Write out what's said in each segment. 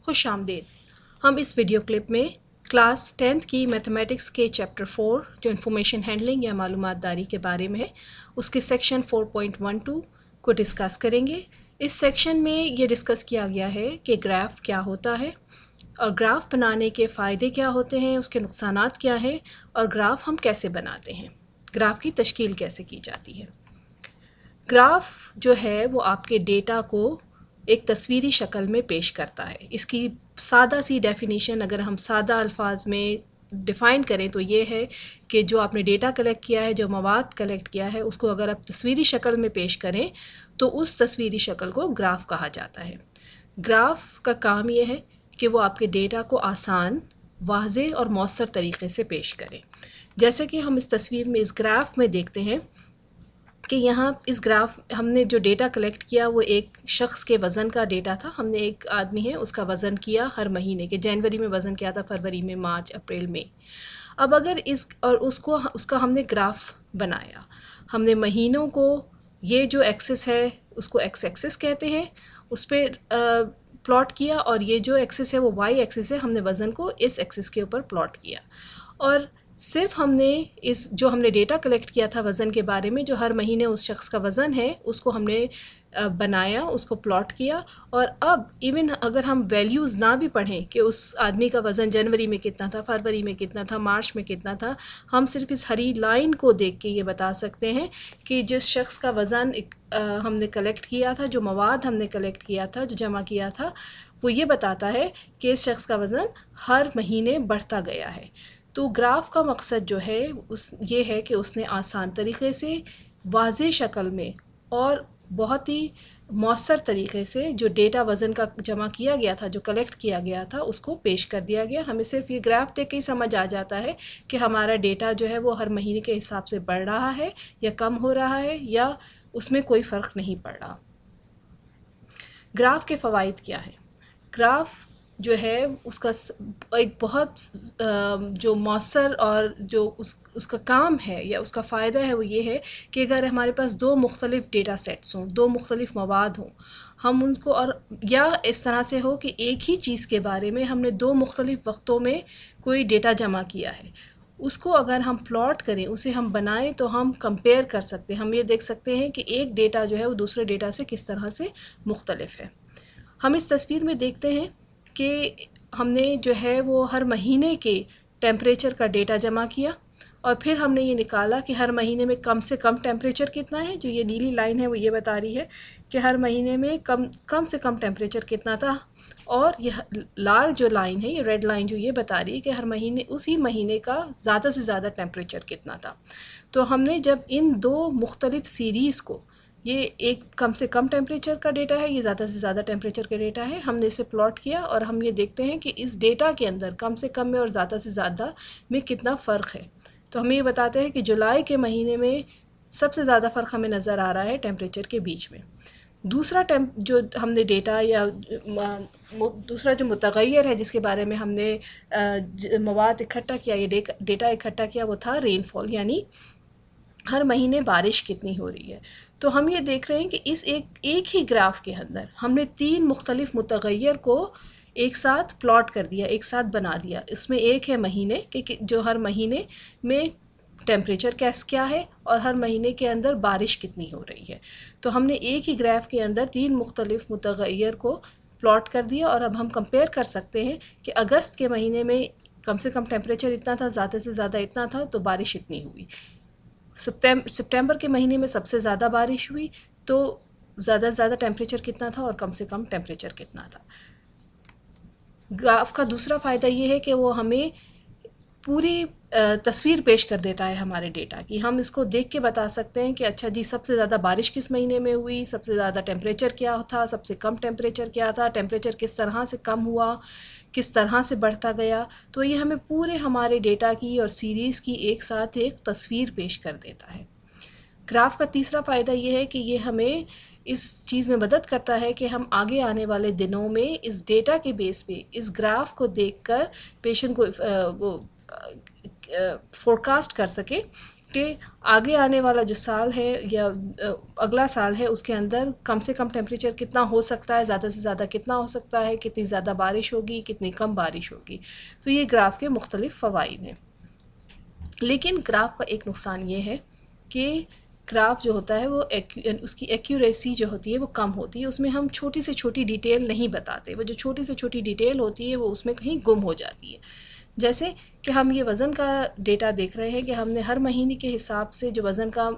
खुश आमदीद। हम इस वीडियो क्लिप में क्लास 10th की मैथमेटिक्स के चैप्टर 4 जो इंफॉर्मेशन हैंडलिंग या मालूमात दारी के बारे में है उसके सेक्शन 4.12 को डिस्कस करेंगे। इस सेक्शन में ये डिस्कस किया गया है कि ग्राफ क्या होता है और ग्राफ बनाने के फ़ायदे क्या होते हैं, उसके नुकसानात क्या हैं और ग्राफ हम कैसे बनाते हैं, ग्राफ की तश्कील कैसे की जाती है। ग्राफ जो है वो आपके डेटा को एक तस्वीरी शक्ल में पेश करता है। इसकी सादा सी डेफिनेशन अगर हम सादा अल्फाज में डिफ़ाइन करें तो ये है कि जो आपने डेटा कलेक्ट किया है, जो मवाद कलेक्ट किया है, उसको अगर आप तस्वीरी शक्ल में पेश करें तो उस तस्वीरी शक्ल को ग्राफ कहा जाता है। ग्राफ का काम ये है कि वो आपके डेटा को आसान, वाज़ेह और मौसर तरीक़े से पेश करें। जैसे कि हम इस तस्वीर में, इस ग्राफ में देखते हैं कि यहाँ इस ग्राफ हमने जो डेटा कलेक्ट किया वो एक शख्स के वज़न का डेटा था। हमने एक आदमी है उसका वज़न किया हर महीने के, जनवरी में वज़न किया था, फरवरी में, मार्च, अप्रैल में। अब अगर उसका हमने ग्राफ बनाया, हमने महीनों को, ये जो एक्सिस है उसको एक्स एक्सिस कहते हैं, उस पर प्लॉट किया और ये जो एक्सिस है वो वाई एक्सिस है, हमने वज़न को इस एक्सिस के ऊपर प्लॉट किया। और सिर्फ हमने इस जो हमने डेटा कलेक्ट किया था वज़न के बारे में, जो हर महीने उस शख्स का वज़न है उसको हमने बनाया, उसको प्लॉट किया। और अब इवन अगर हम वैल्यूज़ ना भी पढ़ें कि उस आदमी का वज़न जनवरी में कितना था, फरवरी में कितना था, मार्च में कितना था, हम सिर्फ इस हरी लाइन को देख के ये बता सकते हैं कि जिस शख्स का वज़न हमने कलेक्ट किया था, जो मवाद हमने कलेक्ट किया था, जो जमा किया था, वो ये बताता है कि इस शख्स का वज़न हर महीने बढ़ता गया है। तो ग्राफ का मकसद जो है ये है कि उसने आसान तरीक़े से, वाज़ेह शक्ल में और बहुत ही मौसर तरीक़े से जो डेटा वज़न का जमा किया गया था, जो कलेक्ट किया गया था, उसको पेश कर दिया गया। हमें सिर्फ ये ग्राफ देख के ही समझ आ जाता है कि हमारा डेटा जो है वो हर महीने के हिसाब से बढ़ रहा है या कम हो रहा है या उसमें कोई फ़र्क नहीं पड़ रहा। ग्राफ के फ़वाइद क्या है? ग्राफ जो है उसका एक बहुत जो मौसर और जो उसका काम है या उसका फ़ायदा है वो ये है कि अगर हमारे पास दो मुख्तलिफ़ डेटा सेट्स हों, दो मुख्तलिफ़ मवाद हों, हम उनको, और या इस तरह से हो कि एक ही चीज़ के बारे में हमने दो मुख्तलिफ़ वक्तों में कोई डेटा जमा किया है, उसको अगर हम प्लॉट करें, उसे हम बनाएं तो हम कंपेयर कर सकते हैं। हम ये देख सकते हैं कि एक डेटा जो है वो दूसरे डेटा से किस तरह से मुख्तलिफ़ है। हम इस तस्वीर में देखते हैं कि हमने जो है वो हर महीने के टेम्परेचर का डेटा जमा किया और फिर हमने ये निकाला कि हर महीने में कम से कम टेम्परेचर कितना है। जो ये नीली लाइन है वो ये बता रही है कि हर महीने में कम से कम टेम्परेचर कितना था, और यह लाल जो लाइन है, ये रेड लाइन जो ये बता रही है कि हर महीने, उसी महीने का ज़्यादा से ज़्यादा टेम्परेचर कितना था। तो हमने जब इन दो मुख्तलिफ़ सीरीज़ को, ये एक कम से कम टेम्परेचर का डेटा है, ये ज़्यादा से ज़्यादा टेम्परेचर का डेटा है, हमने इसे प्लॉट किया और हम ये देखते हैं कि इस डेटा के अंदर कम से कम में और ज़्यादा से ज़्यादा में कितना फ़र्क है। तो हमें ये बताते हैं कि जुलाई के महीने में सबसे ज़्यादा फ़र्क हमें नज़र आ रहा है टेम्परेचर के बीच में। दूसरा जो हमने डेटा या दूसरा जो मुतग़य्यर है जिसके बारे में हमने मवाद इकट्ठा किया, ये डेटा इकट्ठा किया, वो था रेनफॉल, यानी हर महीने बारिश कितनी हो रही है। तो हम ये देख रहे हैं कि इस एक ही ग्राफ के अंदर हमने तीन मुख्तलिफ़ मुतग़य्यर को एक साथ प्लॉट कर दिया, एक साथ बना दिया। इसमें एक है महीने कि जो हर महीने में टेम्परेचर क्या है और हर महीने के अंदर बारिश कितनी हो रही है। तो हमने एक ही ग्राफ के अंदर तीन मुख्तलिफ़ मुतग़य्यर को प्लॉट कर दिया और अब हम कंपेयर कर सकते हैं कि अगस्त के महीने में कम से कम टेम्परेचर इतना था, ज़्यादा से ज़्यादा इतना था, तो बारिश इतनी हुई। सितंबर के महीने में सबसे ज़्यादा बारिश हुई, तो ज़्यादा से ज़्यादा टेम्परेचर कितना था और कम से कम टेम्परेचर कितना था। ग्राफ का दूसरा फ़ायदा ये है कि वो हमें पूरी तस्वीर पेश कर देता है हमारे डेटा की। हम इसको देख के बता सकते हैं कि अच्छा जी, सबसे ज़्यादा बारिश किस महीने में हुई, सबसे ज़्यादा टेम्परेचर क्या था, सबसे कम टेम्परेचर क्या था, टेम्परेचर किस तरह से कम हुआ, किस तरह से बढ़ता गया। तो ये हमें पूरे हमारे डेटा की और सीरीज़ की एक साथ एक तस्वीर पेश कर देता है। ग्राफ का तीसरा फ़ायदा ये है कि ये हमें इस चीज़ में मदद करता है कि हम आगे आने वाले दिनों में इस डेटा के बेस पे, इस ग्राफ को देखकर पेशेंट को फोरकास्ट कर सके कि आगे आने वाला जो साल है या अगला साल है उसके अंदर कम से कम टेम्परेचर कितना हो सकता है, ज़्यादा से ज़्यादा कितना हो सकता है, कितनी ज़्यादा बारिश होगी, कितनी कम बारिश होगी। तो ये ग्राफ के मुख्तलिफ फ़वाइद हैं। लेकिन ग्राफ का एक नुकसान ये है कि ग्राफ जो होता है वो उसकी एक्यूरेसी जो होती है वो कम होती है, उसमें हम छोटी से छोटी डिटेल नहीं बताते, वो जो छोटी से छोटी डिटेल होती है वो उसमें कहीं गुम हो जाती है। जैसे कि हम ये वज़न का डेटा देख रहे हैं कि हमने हर महीने के हिसाब से जो वज़न का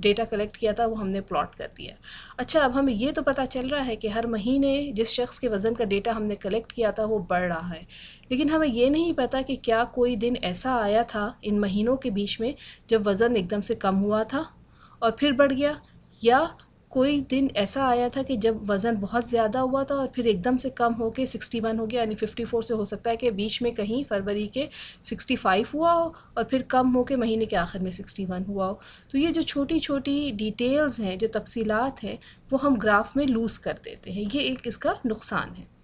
डेटा कलेक्ट किया था वो हमने प्लॉट कर दिया। अच्छा, अब हमें ये तो पता चल रहा है कि हर महीने जिस शख्स के वज़न का डेटा हमने कलेक्ट किया था वो बढ़ रहा है, लेकिन हमें ये नहीं पता कि क्या कोई दिन ऐसा आया था इन महीनों के बीच में जब वज़न एकदम से कम हुआ था और फिर बढ़ गया, या कोई दिन ऐसा आया था कि जब वज़न बहुत ज़्यादा हुआ था और फिर एकदम से कम होके 61 हो गया, यानी 54 से हो सकता है कि बीच में कहीं फरवरी के 65 हुआ हो और फिर कम होके महीने के आखिर में 61 हुआ हो। तो ये जो छोटी छोटी डिटेल्स हैं, जो तफसीलात हैं, वो हम ग्राफ में लूज़ कर देते हैं। ये एक इसका नुकसान है।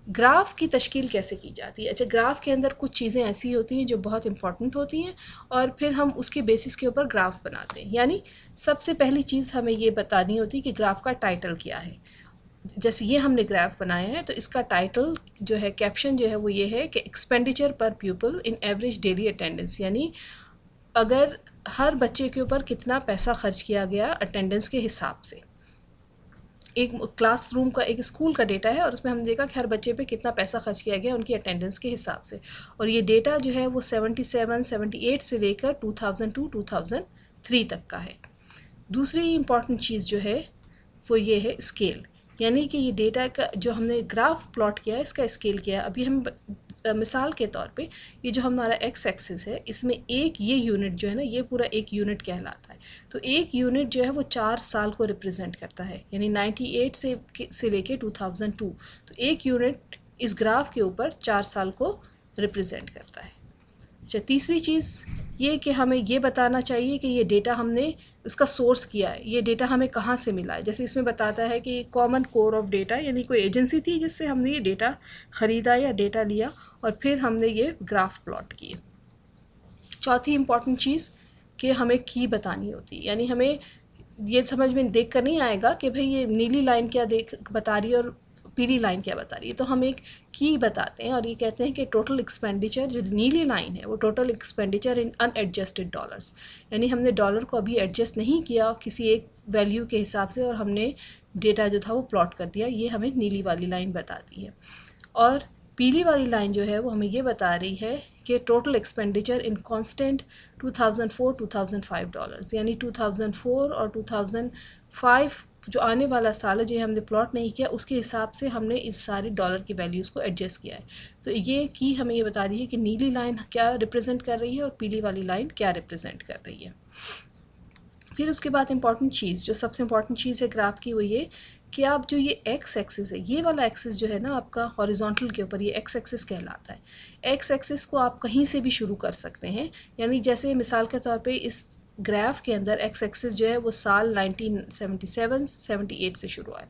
ग्राफ की तश्कील कैसे की जाती है? अच्छा, ग्राफ के अंदर कुछ चीज़ें ऐसी होती हैं जो बहुत इंपॉर्टेंट होती हैं और फिर हम उसके बेसिस के ऊपर ग्राफ बनाते हैं। यानी सबसे पहली चीज़ हमें ये बतानी होती है कि ग्राफ का टाइटल क्या है। जैसे ये हमने ग्राफ बनाया है तो इसका टाइटल जो है, कैप्शन जो है वो ये है कि expenditure per pupil in average daily attendance, यानी अगर हर बच्चे के ऊपर कितना पैसा खर्च किया गया अटेंडेंस के हिसाब से। एक क्लासरूम का, एक स्कूल का डेटा है और उसमें हमने देखा कि हर बच्चे पे कितना पैसा खर्च किया गया उनकी अटेंडेंस के हिसाब से, और ये डेटा जो है वो 78 से लेकर 2003 तक का है। दूसरी इम्पॉर्टेंट चीज़ जो है वो ये है स्केल, यानी कि ये डेटा का जो हमने ग्राफ प्लॉट किया है इसका स्केल किया है। अभी हम मिसाल के तौर पे ये जो हमारा एक्स एक्सिस है इसमें एक ये यूनिट जो है ना, ये पूरा एक यूनिट कहलाता है। तो एक यूनिट जो है वो 4 साल को रिप्रेजेंट करता है, यानी 98 से लेके 2002। तो एक यूनिट इस ग्राफ के ऊपर 4 साल को रिप्रेजेंट करता है। अच्छा, तीसरी चीज़ ये कि हमें ये बताना चाहिए कि ये डेटा हमने उसका सोर्स किया है, ये डेटा हमें कहाँ से मिला है। जैसे इसमें बताता है कि कॉमन कोर ऑफ डेटा, यानी कोई एजेंसी थी जिससे हमने ये डेटा ख़रीदा या डेटा लिया और फिर हमने ये ग्राफ प्लॉट किए। चौथी इम्पॉर्टेंट चीज़ कि हमें की बतानी होती है, यानी हमें ये समझ में देख कर नहीं आएगा कि भाई ये नीली लाइन क्या बता रही है और पीली लाइन क्या बता रही है। तो हम एक की बताते हैं और ये कहते हैं कि टोटल एक्सपेंडिचर, जो नीली लाइन है वो total expenditure in unadjusted dollars, यानी हमने डॉलर को अभी एडजस्ट नहीं किया किसी एक वैल्यू के हिसाब से और हमने डेटा जो था वो प्लॉट कर दिया, ये हमें नीली वाली लाइन बताती है। और पीली वाली लाइन जो है वो हमें ये बता रही है कि total expenditure in constant 2004-2005 dollars, यानी 2004 और 2005 जो आने वाला साल है जो हमने प्लॉट नहीं किया उसके हिसाब से हमने इस सारे डॉलर की वैल्यूज़ को एडजस्ट किया है। तो ये की हमें ये बता रही है कि नीली लाइन क्या रिप्रेजेंट कर रही है और पीली वाली लाइन क्या रिप्रेजेंट कर रही है। फिर उसके बाद इंपॉर्टेंट चीज़, जो सबसे इंपॉर्टेंट चीज़ है ग्राफ की, वो ये कि आप जो ये एक्स एक्सिस है, ये वाला एक्सिस जो है ना आपका हॉरिजॉन्टल के ऊपर, ये एक्स एक्सिस कहलाता है। एक्स एक्सिस को आप कहीं से भी शुरू कर सकते हैं, यानी जैसे मिसाल के तौर पे इस ग्राफ के अंदर एक्स एक्सिस जो है वो साल 1977-78 से शुरू है,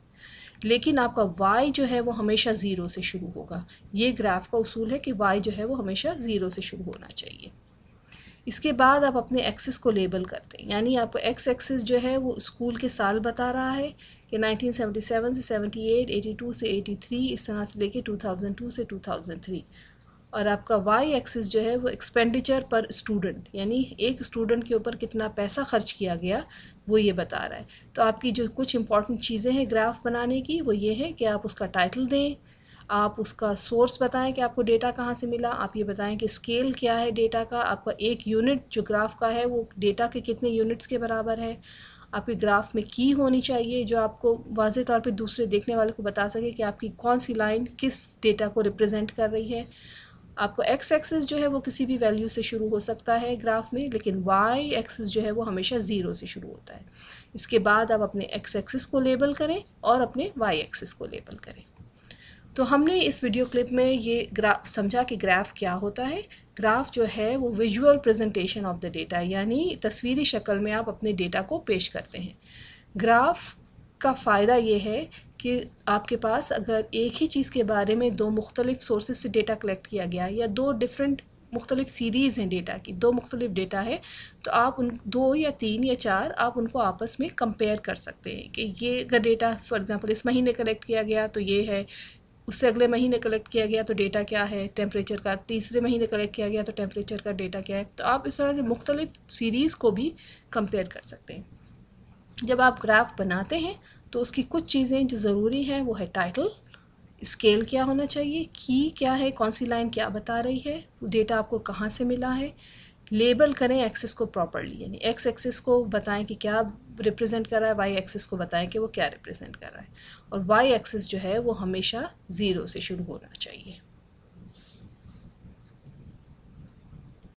लेकिन आपका वाई जो है वो हमेशा ज़ीरो से शुरू होगा। ये ग्राफ का उसूल है कि वाई जो है वो हमेशा ज़ीरो से शुरू होना चाहिए। इसके बाद आप अपने एक्सिस को लेबल करते हैं, यानी आपको एक्स एक्सिस जो है वो स्कूल के साल बता रहा है कि 1977 से 78, 82 से 83, इस तरह से लेके 2002 से 2003। और आपका वाई एक्सिस जो है वो एक्सपेंडिचर पर स्टूडेंट, यानी एक स्टूडेंट के ऊपर कितना पैसा खर्च किया गया वो ये बता रहा है। तो आपकी जो कुछ इंपॉर्टेंट चीज़ें हैं ग्राफ बनाने की वो ये है कि आप उसका टाइटल दें, आप उसका सोर्स बताएं कि आपको डेटा कहाँ से मिला, आप ये बताएं कि स्केल क्या है डेटा का, आपका एक यूनिट जो ग्राफ का है वो डेटा के कितने यूनिट्स के बराबर है। आपके ग्राफ में की होनी चाहिए जो आपको वाज़ेह तौर पे दूसरे देखने वाले को बता सके कि आपकी कौन सी लाइन किस डेटा को रिप्रेजेंट कर रही है। आपको एक्स एक्सिस जो है वो किसी भी वैल्यू से शुरू हो सकता है ग्राफ में, लेकिन वाई एक्सिस जो है वो हमेशा ज़ीरो से शुरू होता है। इसके बाद आप अपने एक्स एक्सिस को लेबल करें और अपने वाई एक्सिस को लेबल करें। तो हमने इस वीडियो क्लिप में ये ग्राफ समझा कि ग्राफ क्या होता है। ग्राफ जो है वो visual presentation of the data, यानी तस्वीरी शक्ल में आप अपने डेटा को पेश करते हैं। ग्राफ का फ़ायदा ये है कि आपके पास अगर एक ही चीज़ के बारे में दो मुख्तलिफ सोर्सेज से डेटा कलेक्ट किया गया या दो डिफरेंट मुख्तलिफ सीरीज़ हैं डेटा की, 2 मुख्तलिफ डेटा है, तो आप उन 2 या 3 या 4 आप उनको आपस में कंपेयर कर सकते हैं कि ये अगर डेटा फॉर एग्ज़ाम्पल इस महीने कलेक्ट किया गया तो ये है, उससे अगले महीने कलेक्ट किया गया तो डेटा क्या है टेम्परेचर का, तीसरे महीने कलेक्ट किया गया तो टेम्परेचर का डेटा क्या है। तो आप इस तरह से मुख्तलिफ सीरीज़ को भी कंपेयर कर सकते हैं। जब आप ग्राफ बनाते हैं तो उसकी कुछ चीज़ें जो ज़रूरी हैं वो है टाइटल, स्केल क्या होना चाहिए, की क्या है, कौन सी लाइन क्या बता रही है, डेटा आपको कहाँ से मिला है, लेबल करें एक्सिस को प्रॉपरली, यानी एक्स एक्सिस को बताएं कि क्या रिप्रेजेंट कर रहा है, वाई एक्सिस को बताएं कि वो क्या रिप्रेजेंट कर रहा है, और वाई एक्सिस जो है वो हमेशा 0 से शुरू होना चाहिए।